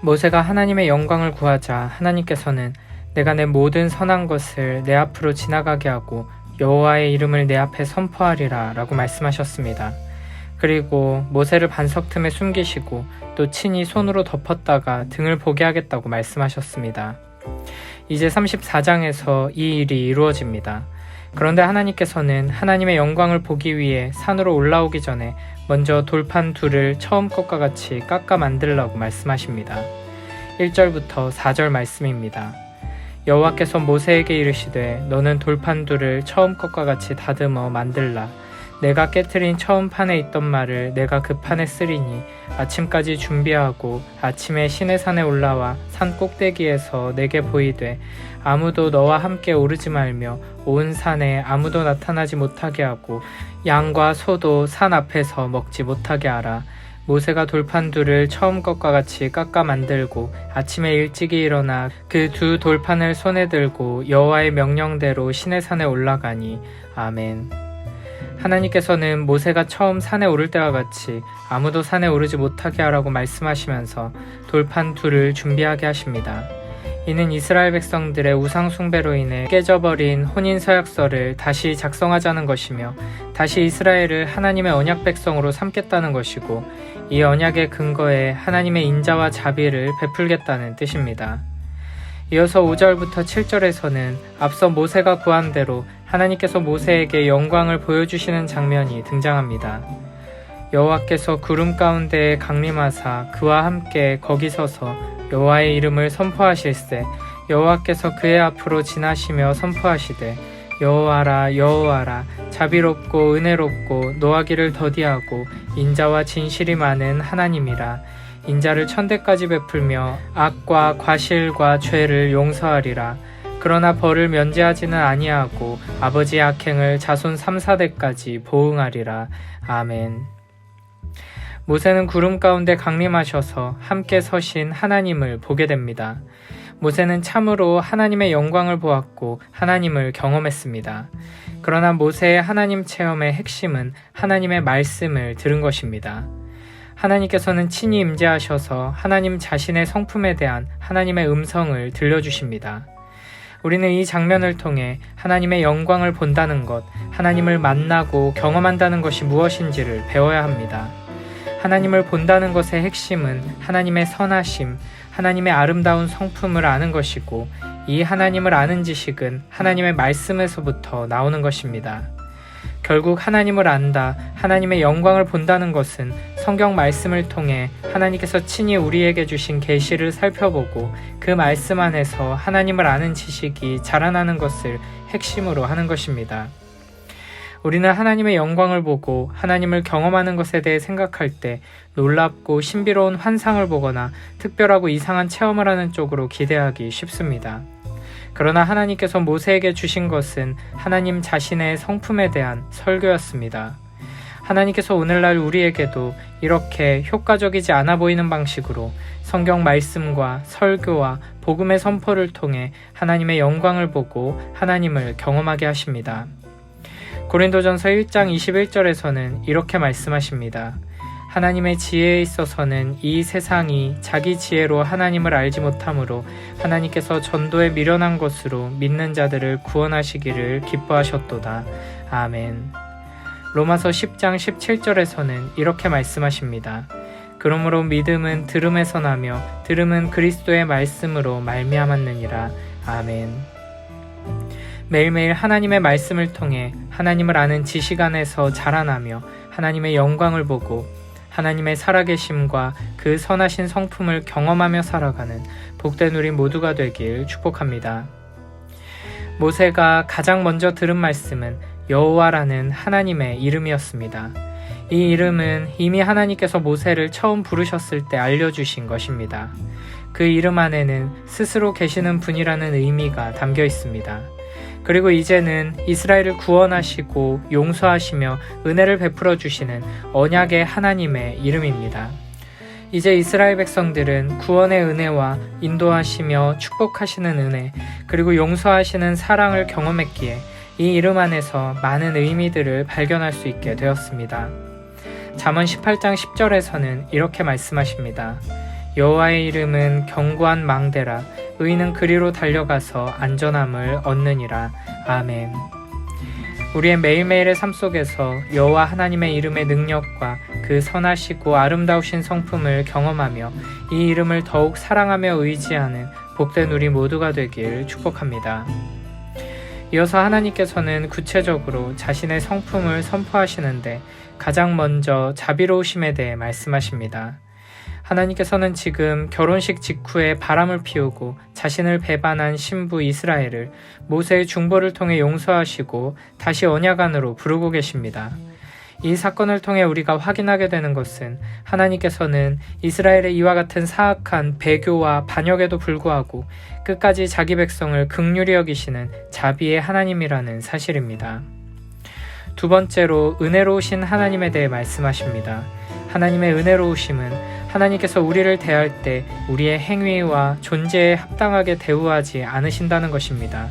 모세가 하나님의 영광을 구하자 하나님께서는 내가 내 모든 선한 것을 내 앞으로 지나가게 하고 여호와의 이름을 내 앞에 선포하리라 라고 말씀하셨습니다. 그리고 모세를 반석 틈에 숨기시고 또 친히 손으로 덮었다가 등을 보게 하겠다고 말씀하셨습니다. 이제 34장에서 이 일이 이루어집니다. 그런데 하나님께서는 하나님의 영광을 보기 위해 산으로 올라오기 전에 먼저 돌판 둘을 처음 것과 같이 깎아 만들라고 말씀하십니다. 1절부터 4절 말씀입니다. 여호와께서 모세에게 이르시되 너는 돌판 둘을 처음 것과 같이 다듬어 만들라. 내가 깨트린 처음 판에 있던 말을 내가 그 판에 쓰리니 아침까지 준비하고 아침에 시내산에 올라와 산 꼭대기에서 내게 보이되 아무도 너와 함께 오르지 말며 온 산에 아무도 나타나지 못하게 하고 양과 소도 산 앞에서 먹지 못하게 하라. 모세가 돌판 둘을 처음 것과 같이 깎아 만들고 아침에 일찍이 일어나 그 두 돌판을 손에 들고 여호와의 명령대로 시내산에 올라가니. 아멘. 하나님께서는 모세가 처음 산에 오를 때와 같이 아무도 산에 오르지 못하게 하라고 말씀하시면서 돌판 둘을 준비하게 하십니다. 이는 이스라엘 백성들의 우상 숭배로 인해 깨져버린 혼인서약서를 다시 작성하자는 것이며 다시 이스라엘을 하나님의 언약 백성으로 삼겠다는 것이고 이 언약의 근거에 하나님의 인자와 자비를 베풀겠다는 뜻입니다. 이어서 5절부터 7절에서는 앞서 모세가 구한 대로 하나님께서 모세에게 영광을 보여주시는 장면이 등장합니다. 여호와께서 구름 가운데에 강림하사 그와 함께 거기 서서 여호와의 이름을 선포하실세. 여호와께서 그의 앞으로 지나시며 선포하시되 여호와라 여호와라 자비롭고 은혜롭고 노하기를 더디하고 인자와 진실이 많은 하나님이라. 인자를 천대까지 베풀며 악과 과실과 죄를 용서하리라. 그러나 벌을 면제하지는 아니하고 아버지의 악행을 자손 3, 4대까지 보응하리라. 아멘. 모세는 구름 가운데 강림하셔서 함께 서신 하나님을 보게 됩니다. 모세는 참으로 하나님의 영광을 보았고 하나님을 경험했습니다. 그러나 모세의 하나님 체험의 핵심은 하나님의 말씀을 들은 것입니다. 하나님께서는 친히 임재하셔서 하나님 자신의 성품에 대한 하나님의 음성을 들려주십니다. 우리는 이 장면을 통해 하나님의 영광을 본다는 것, 하나님을 만나고 경험한다는 것이 무엇인지를 배워야 합니다. 하나님을 본다는 것의 핵심은 하나님의 선하심, 하나님의 아름다운 성품을 아는 것이고 이 하나님을 아는 지식은 하나님의 말씀에서부터 나오는 것입니다. 결국 하나님을 안다, 하나님의 영광을 본다는 것은 성경 말씀을 통해 하나님께서 친히 우리에게 주신 계시를 살펴보고 그 말씀 안에서 하나님을 아는 지식이 자라나는 것을 핵심으로 하는 것입니다. 우리는 하나님의 영광을 보고 하나님을 경험하는 것에 대해 생각할 때 놀랍고 신비로운 환상을 보거나 특별하고 이상한 체험을 하는 쪽으로 기대하기 쉽습니다. 그러나 하나님께서 모세에게 주신 것은 하나님 자신의 성품에 대한 설교였습니다. 하나님께서 오늘날 우리에게도 이렇게 효과적이지 않아 보이는 방식으로 성경 말씀과 설교와 복음의 선포를 통해 하나님의 영광을 보고 하나님을 경험하게 하십니다. 고린도전서 1장 21절에서는 이렇게 말씀하십니다. 하나님의 지혜에 있어서는 이 세상이 자기 지혜로 하나님을 알지 못하므로 하나님께서 전도에 미련한 것으로 믿는 자들을 구원하시기를 기뻐하셨도다. 아멘. 로마서 10장 17절에서는 이렇게 말씀하십니다. 그러므로 믿음은 들음에서 나며 들음은 그리스도의 말씀으로 말미암았느니라. 아멘. 매일매일 하나님의 말씀을 통해 하나님을 아는 지식 안에서 자라나며 하나님의 영광을 보고 하나님의 살아계심과 그 선하신 성품을 경험하며 살아가는 복된 우리 모두가 되길 축복합니다. 모세가 가장 먼저 들은 말씀은 여호와라는 하나님의 이름이었습니다. 이 이름은 이미 하나님께서 모세를 처음 부르셨을 때 알려주신 것입니다. 그 이름 안에는 스스로 계시는 분이라는 의미가 담겨 있습니다. 그리고 이제는 이스라엘을 구원하시고 용서하시며 은혜를 베풀어 주시는 언약의 하나님의 이름입니다. 이제 이스라엘 백성들은 구원의 은혜와 인도하시며 축복하시는 은혜, 그리고 용서하시는 사랑을 경험했기에 이 이름 안에서 많은 의미들을 발견할 수 있게 되었습니다. 잠언 18장 10절에서는 이렇게 말씀하십니다. 여호와의 이름은 견고한 망대라. 의인은 그리로 달려가서 안전함을 얻느니라. 아멘. 우리의 매일매일의 삶 속에서 여호와 하나님의 이름의 능력과 그 선하시고 아름다우신 성품을 경험하며 이 이름을 더욱 사랑하며 의지하는 복된 우리 모두가 되길 축복합니다. 이어서 하나님께서는 구체적으로 자신의 성품을 선포하시는데 가장 먼저 자비로우심에 대해 말씀하십니다. 하나님께서는 지금 결혼식 직후에 바람을 피우고 자신을 배반한 신부 이스라엘을 모세의 중보를 통해 용서하시고 다시 언약 안으로 부르고 계십니다. 이 사건을 통해 우리가 확인하게 되는 것은 하나님께서는 이스라엘의 이와 같은 사악한 배교와 반역에도 불구하고 끝까지 자기 백성을 긍휼히 여기시는 자비의 하나님이라는 사실입니다. 두 번째로 은혜로우신 하나님에 대해 말씀하십니다. 하나님의 은혜로우심은 하나님께서 우리를 대할 때 우리의 행위와 존재에 합당하게 대우하지 않으신다는 것입니다.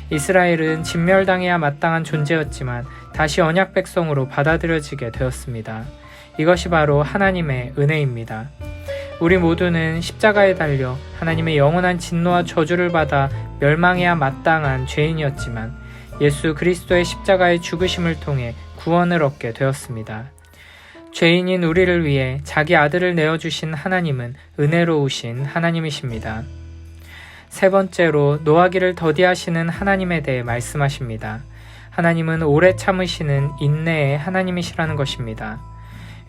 이스라엘은 진멸당해야 마땅한 존재였지만 다시 언약 백성으로 받아들여지게 되었습니다. 이것이 바로 하나님의 은혜입니다. 우리 모두는 십자가에 달려 하나님의 영원한 진노와 저주를 받아 멸망해야 마땅한 죄인이었지만 예수 그리스도의 십자가의 죽으심을 통해 구원을 얻게 되었습니다. 죄인인 우리를 위해 자기 아들을 내어주신 하나님은 은혜로우신 하나님이십니다. 세 번째로 노하기를 더디하시는 하나님에 대해 말씀하십니다. 하나님은 오래 참으시는 인내의 하나님이시라는 것입니다.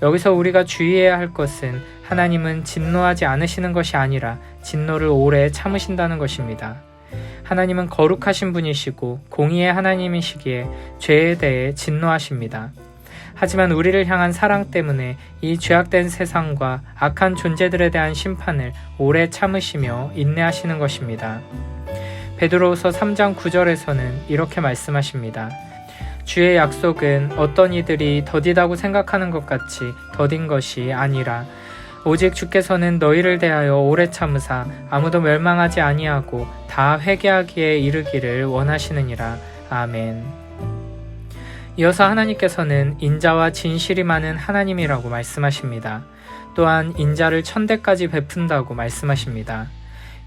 여기서 우리가 주의해야 할 것은 하나님은 진노하지 않으시는 것이 아니라 진노를 오래 참으신다는 것입니다. 하나님은 거룩하신 분이시고 공의의 하나님이시기에 죄에 대해 진노하십니다. 하지만 우리를 향한 사랑 때문에 이 죄악된 세상과 악한 존재들에 대한 심판을 오래 참으시며 인내하시는 것입니다. 베드로후서 3장 9절에서는 이렇게 말씀하십니다. 주의 약속은 어떤 이들이 더디다고 생각하는 것 같이 더딘 것이 아니라 오직 주께서는 너희를 대하여 오래 참으사 아무도 멸망하지 아니하고 다 회개하기에 이르기를 원하시느니라. 아멘. 이어서 하나님께서는 인자와 진실이 많은 하나님이라고 말씀하십니다. 또한 인자를 1000대까지 베푼다고 말씀하십니다.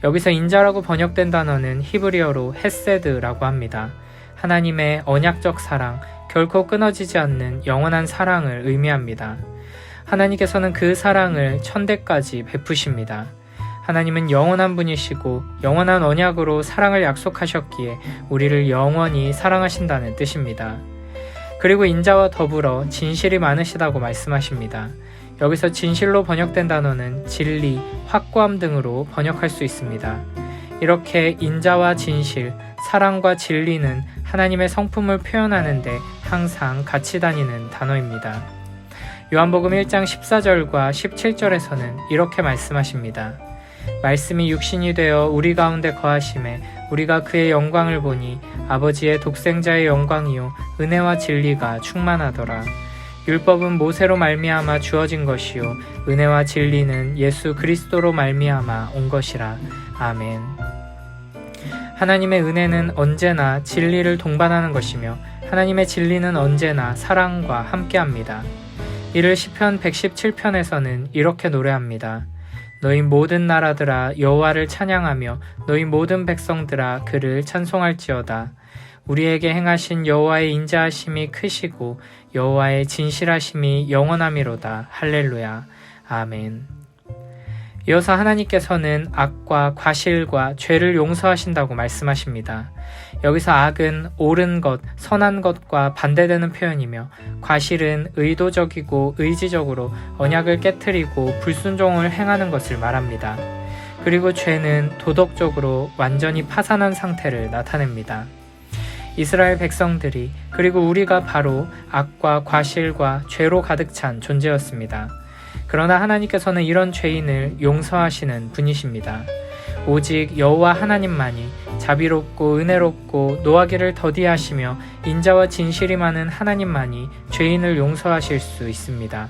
여기서 인자라고 번역된 단어는 히브리어로 헤세드라고 합니다. 하나님의 언약적 사랑, 결코 끊어지지 않는 영원한 사랑을 의미합니다. 하나님께서는 그 사랑을 1000대까지 베푸십니다. 하나님은 영원한 분이시고 영원한 언약으로 사랑을 약속하셨기에 우리를 영원히 사랑하신다는 뜻입니다. 그리고 인자와 더불어 진실이 많으시다고 말씀하십니다. 여기서 진실로 번역된 단어는 진리, 확고함 등으로 번역할 수 있습니다. 이렇게 인자와 진실, 사랑과 진리는 하나님의 성품을 표현하는데 항상 같이 다니는 단어입니다. 요한복음 1장 14절과 17절에서는 이렇게 말씀하십니다. 말씀이 육신이 되어 우리 가운데 거하심에 우리가 그의 영광을 보니 아버지의 독생자의 영광이요 은혜와 진리가 충만하더라. 율법은 모세로 말미암아 주어진 것이요 은혜와 진리는 예수 그리스도로 말미암아 온 것이라. 아멘. 하나님의 은혜는 언제나 진리를 동반하는 것이며 하나님의 진리는 언제나 사랑과 함께합니다. 이를 시편 117편에서는 이렇게 노래합니다. 너희 모든 나라들아 여호와를 찬양하며 너희 모든 백성들아 그를 찬송할지어다. 우리에게 행하신 여호와의 인자하심이 크시고 여호와의 진실하심이 영원함이로다. 할렐루야. 아멘. 이어서 하나님께서는 악과 과실과 죄를 용서하신다고 말씀하십니다. 여기서 악은 옳은 것, 선한 것과 반대되는 표현이며 과실은 의도적이고 의지적으로 언약을 깨트리고 불순종을 행하는 것을 말합니다. 그리고 죄는 도덕적으로 완전히 파산한 상태를 나타냅니다. 이스라엘 백성들이 그리고 우리가 바로 악과 과실과 죄로 가득 찬 존재였습니다. 그러나 하나님께서는 이런 죄인을 용서하시는 분이십니다. 오직 여호와 하나님만이 자비롭고 은혜롭고 노하기를 더디하시며 인자와 진실이 많은 하나님만이 죄인을 용서하실 수 있습니다.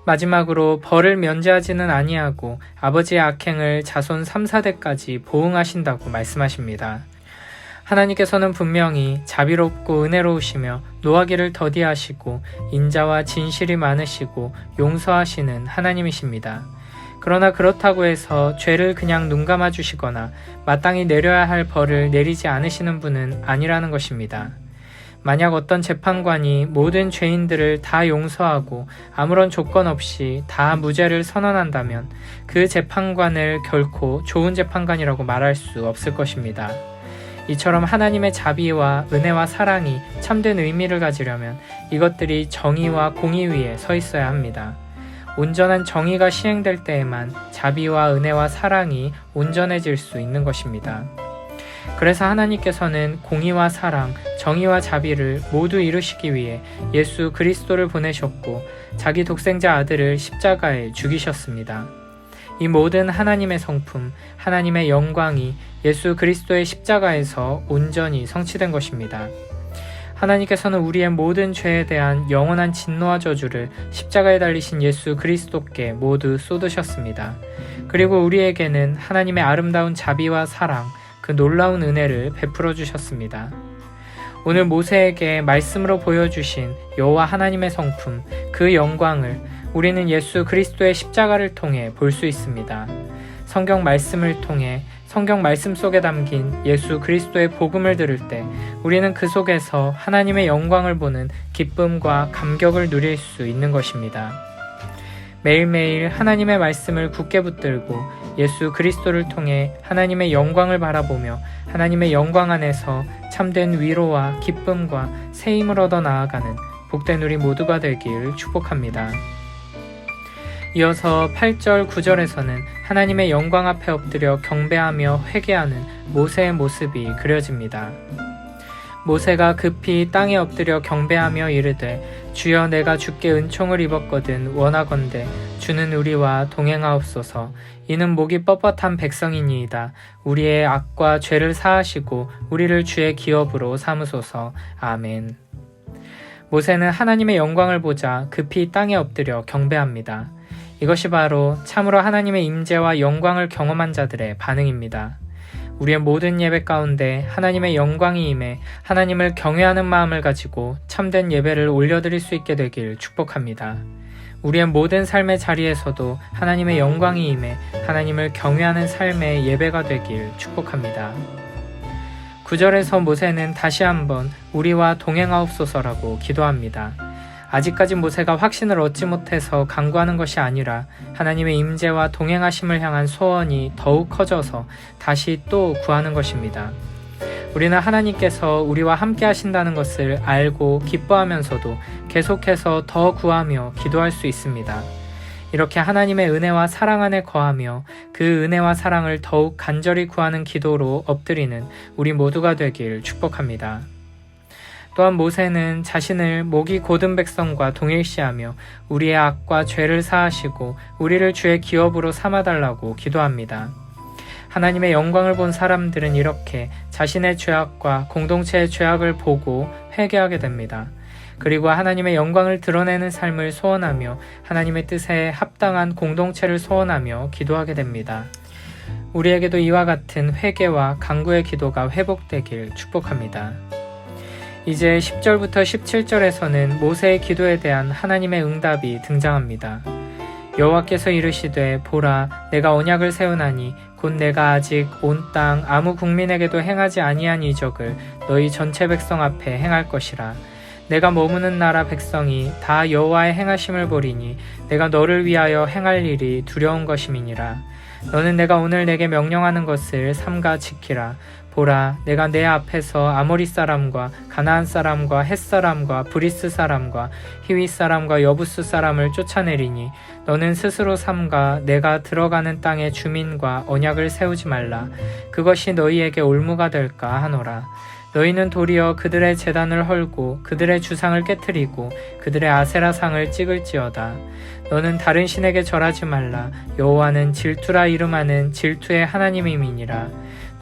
마지막으로 벌을 면제하지는 아니하고 아버지의 악행을 자손 3, 4대까지 보응하신다고 말씀하십니다. 하나님께서는 분명히 자비롭고 은혜로우시며 노하기를 더디하시고 인자와 진실이 많으시고 용서하시는 하나님이십니다. 그러나 그렇다고 해서 죄를 그냥 눈감아 주시거나 마땅히 내려야 할 벌을 내리지 않으시는 분은 아니라는 것입니다. 만약 어떤 재판관이 모든 죄인들을 다 용서하고 아무런 조건 없이 다 무죄를 선언한다면 그 재판관을 결코 좋은 재판관이라고 말할 수 없을 것입니다. 이처럼 하나님의 자비와 은혜와 사랑이 참된 의미를 가지려면 이것들이 정의와 공의 위에 서 있어야 합니다. 온전한 정의가 시행될 때에만 자비와 은혜와 사랑이 온전해질 수 있는 것입니다. 그래서 하나님께서는 공의와 사랑, 정의와 자비를 모두 이루시기 위해 예수 그리스도를 보내셨고 자기 독생자 아들을 십자가에 죽이셨습니다. 이 모든 하나님의 성품, 하나님의 영광이 예수 그리스도의 십자가에서 온전히 성취된 것입니다. 하나님께서는 우리의 모든 죄에 대한 영원한 진노와 저주를 십자가에 달리신 예수 그리스도께 모두 쏟으셨습니다. 그리고 우리에게는 하나님의 아름다운 자비와 사랑, 그 놀라운 은혜를 베풀어 주셨습니다. 오늘 모세에게 말씀으로 보여주신 여호와 하나님의 성품, 그 영광을 우리는 예수 그리스도의 십자가를 통해 볼 수 있습니다. 성경 말씀을 통해 성경 말씀 속에 담긴 예수 그리스도의 복음을 들을 때 우리는 그 속에서 하나님의 영광을 보는 기쁨과 감격을 누릴 수 있는 것입니다. 매일매일 하나님의 말씀을 굳게 붙들고 예수 그리스도를 통해 하나님의 영광을 바라보며 하나님의 영광 안에서 참된 위로와 기쁨과 새 힘을 얻어 나아가는 복된 우리 모두가 되길 축복합니다. 이어서 8절 9절에서는 하나님의 영광 앞에 엎드려 경배하며 회개하는 모세의 모습이 그려집니다. 모세가 급히 땅에 엎드려 경배하며 이르되 주여 내가 주께 은총을 입었거든 원하건대 주는 우리와 동행하옵소서. 이는 목이 뻣뻣한 백성이니이다. 우리의 악과 죄를 사하시고 우리를 주의 기업으로 삼으소서. 아멘. 모세는 하나님의 영광을 보자 급히 땅에 엎드려 경배합니다. 이것이 바로 참으로 하나님의 임재와 영광을 경험한 자들의 반응입니다. 우리의 모든 예배 가운데 하나님의 영광이 임해 하나님을 경외하는 마음을 가지고 참된 예배를 올려드릴 수 있게 되길 축복합니다. 우리의 모든 삶의 자리에서도 하나님의 영광이 임해 하나님을 경외하는 삶의 예배가 되길 축복합니다. 9절에서 모세는 다시 한번 우리와 동행하옵소서라고 기도합니다. 아직까지 모세가 확신을 얻지 못해서 간구하는 것이 아니라 하나님의 임재와 동행하심을 향한 소원이 더욱 커져서 다시 또 구하는 것입니다. 우리는 하나님께서 우리와 함께 하신다는 것을 알고 기뻐하면서도 계속해서 더 구하며 기도할 수 있습니다. 이렇게 하나님의 은혜와 사랑 안에 거하며 그 은혜와 사랑을 더욱 간절히 구하는 기도로 엎드리는 우리 모두가 되길 축복합니다. 또한 모세는 자신을 목이 곧은 백성과 동일시하며 우리의 악과 죄를 사하시고 우리를 주의 기업으로 삼아달라고 기도합니다. 하나님의 영광을 본 사람들은 이렇게 자신의 죄악과 공동체의 죄악을 보고 회개하게 됩니다. 그리고 하나님의 영광을 드러내는 삶을 소원하며 하나님의 뜻에 합당한 공동체를 소원하며 기도하게 됩니다. 우리에게도 이와 같은 회개와 간구의 기도가 회복되길 축복합니다. 이제 10절부터 17절에서는 모세의 기도에 대한 하나님의 응답이 등장합니다. 여호와께서 이르시되 보라 내가 언약을 세우나니 곧 내가 아직 온 땅 아무 국민에게도 행하지 아니한 이적을 너희 전체 백성 앞에 행할 것이라. 내가 머무는 나라 백성이 다 여호와의 행하심을 보리니 내가 너를 위하여 행할 일이 두려운 것임이니라. 너는 내가 오늘 내게 명령하는 것을 삼가 지키라. 보라 내가 내 앞에서 아모리 사람과 가나안 사람과 헷 사람과 브리스 사람과 히윗 사람과 여부스 사람을 쫓아내리니 너는 스스로 삼가 내가 들어가는 땅의 주민과 언약을 세우지 말라. 그것이 너희에게 올무가 될까 하노라. 너희는 도리어 그들의 제단을 헐고 그들의 주상을 깨트리고 그들의 아세라상을 찍을지어다. 너는 다른 신에게 절하지 말라. 여호와는 질투라 이름하는 질투의 하나님임이니라.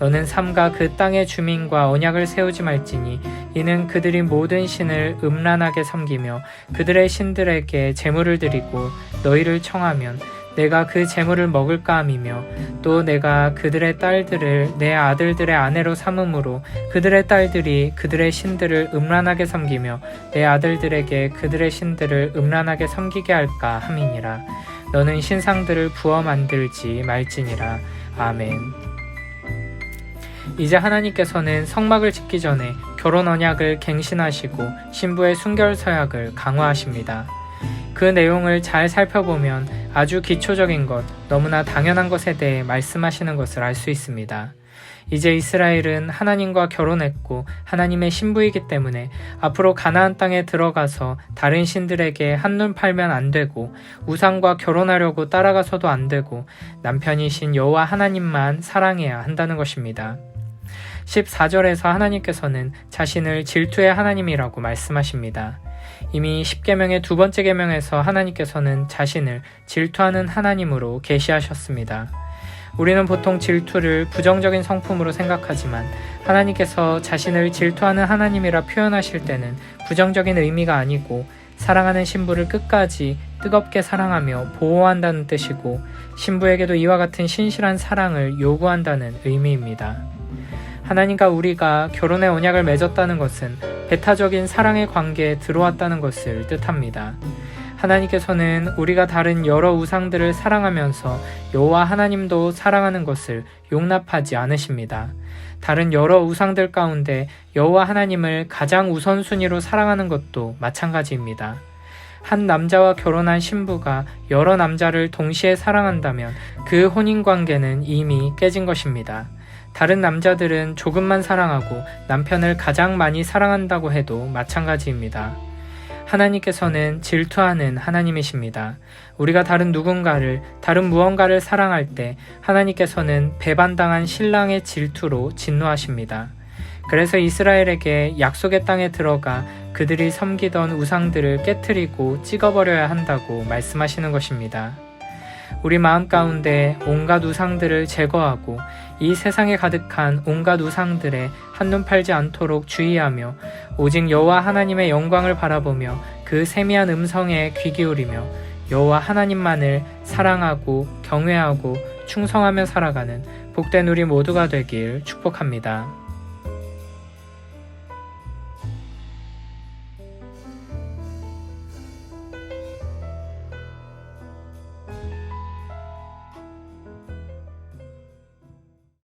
너는 삼가 그 땅의 주민과 언약을 세우지 말지니 이는 그들이 모든 신을 음란하게 섬기며 그들의 신들에게 제물을 드리고 너희를 청하면 내가 그 제물을 먹을까 함이며 또 내가 그들의 딸들을 내 아들들의 아내로 삼음으로 그들의 딸들이 그들의 신들을 음란하게 섬기며 내 아들들에게 그들의 신들을 음란하게 섬기게 할까 함이니라. 너는 신상들을 부어 만들지 말지니라. 아멘. 이제 하나님께서는 성막을 짓기 전에 결혼 언약을 갱신하시고 신부의 순결 서약을 강화하십니다. 그 내용을 잘 살펴보면 아주 기초적인 것, 너무나 당연한 것에 대해 말씀하시는 것을 알 수 있습니다. 이제 이스라엘은 하나님과 결혼했고 하나님의 신부이기 때문에 앞으로 가나안 땅에 들어가서 다른 신들에게 한눈 팔면 안 되고 우상과 결혼하려고 따라가서도 안 되고 남편이신 여호와 하나님만 사랑해야 한다는 것입니다. 14절에서 하나님께서는 자신을 질투의 하나님이라고 말씀하십니다. 이미 10계명의 두 번째 계명에서 하나님께서는 자신을 질투하는 하나님으로 계시하셨습니다. 우리는 보통 질투를 부정적인 성품으로 생각하지만 하나님께서 자신을 질투하는 하나님이라 표현하실 때는 부정적인 의미가 아니고 사랑하는 신부를 끝까지 뜨겁게 사랑하며 보호한다는 뜻이고 신부에게도 이와 같은 신실한 사랑을 요구한다는 의미입니다. 하나님과 우리가 결혼의 언약을 맺었다는 것은 배타적인 사랑의 관계에 들어왔다는 것을 뜻합니다. 하나님께서는 우리가 다른 여러 우상들을 사랑하면서 여호와 하나님도 사랑하는 것을 용납하지 않으십니다. 다른 여러 우상들 가운데 여호와 하나님을 가장 우선순위로 사랑하는 것도 마찬가지입니다. 한 남자와 결혼한 신부가 여러 남자를 동시에 사랑한다면 그 혼인관계는 이미 깨진 것입니다. 다른 남자들은 조금만 사랑하고 남편을 가장 많이 사랑한다고 해도 마찬가지입니다. 하나님께서는 질투하는 하나님이십니다. 우리가 다른 누군가를, 다른 무언가를 사랑할 때 하나님께서는 배반당한 신랑의 질투로 진노하십니다. 그래서 이스라엘에게 약속의 땅에 들어가 그들이 섬기던 우상들을 깨트리고 찍어버려야 한다고 말씀하시는 것입니다. 우리 마음 가운데 온갖 우상들을 제거하고 이 세상에 가득한 온갖 우상들에 한눈 팔지 않도록 주의하며 오직 여호와 하나님의 영광을 바라보며 그 세미한 음성에 귀 기울이며 여호와 하나님만을 사랑하고 경외하고 충성하며 살아가는 복된 우리 모두가 되길 축복합니다.